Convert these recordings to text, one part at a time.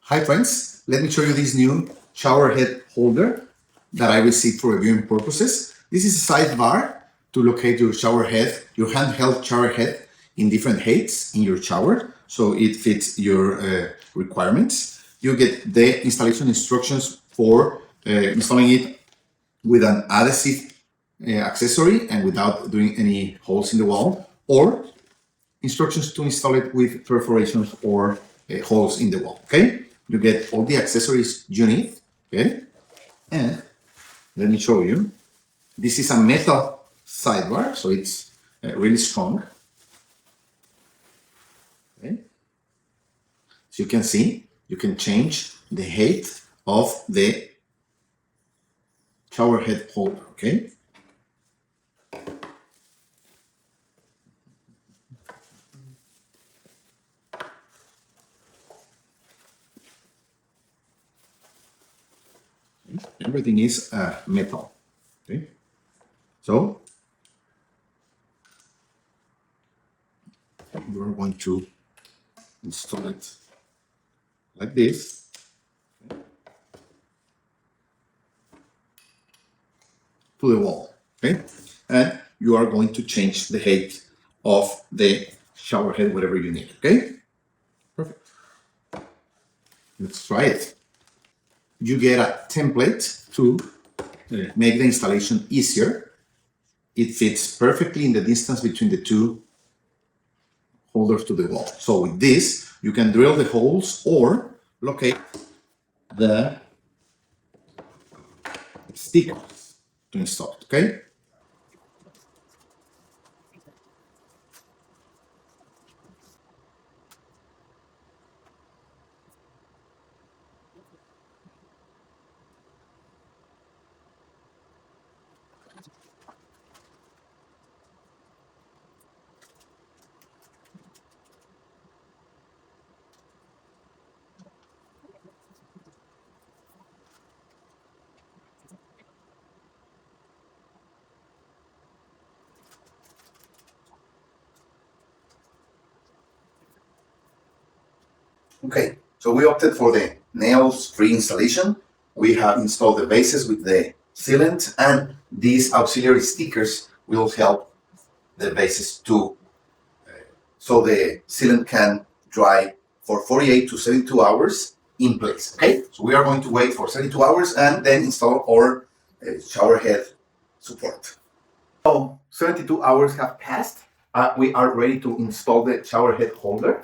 Hi friends, let me show you this new shower head holder that I received for reviewing purposes. This is a sidebar to locate your shower head, your handheld shower head in different heights in your shower, so it fits your requirements. You get the installation instructions for installing it with an adhesive accessory and without doing any holes in the wall, or instructions to install it with perforations or holes in the wall. Okay, you get all the accessories you need. Okay, and let me show you. This is a metal sidebar, so it's really strong. Okay, so you can see you can change the height of the shower head holder. Okay. Everything is metal. Okay, so we're going to install it like this. To the wall. Okay, and you are going to change the height of the shower head, whatever you need. Okay, perfect. Let's try it. You get a template to make the installation easier. It fits perfectly in the distance between the two holders to the wall. So with this, you can drill the holes or locate the stickers to install it. Okay. Okay, so we opted for the nails-free installation. We have installed the bases with the sealant, and these auxiliary stickers will help the bases to so the sealant can dry for 48 to 72 hours in place. Okay, so we are going to wait for 72 hours and then install our shower head support. So 72 hours have passed. We are ready to install the shower head holder.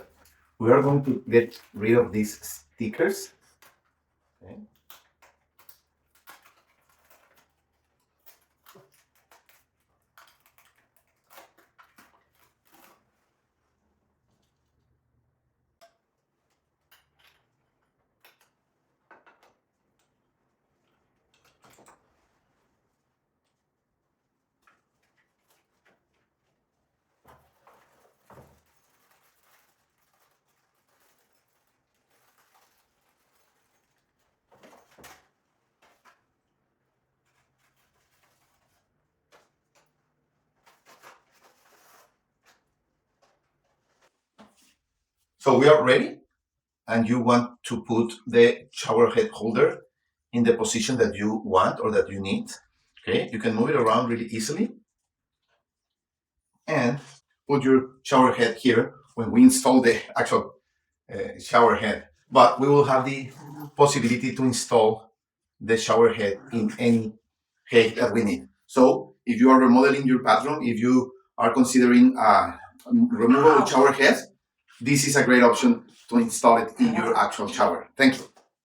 We are going to get rid of these stickers. Okay. So we are ready, and you want to put the shower head holder in the position that you want or that you need. Okay, you can move it around really easily and put your shower head here when we install the actual shower head. But we will have the possibility to install the shower head in any height that we need. So if you are remodeling your bathroom, if you are considering a removable shower head, this is a great option to install it in your actual shower. Thank you.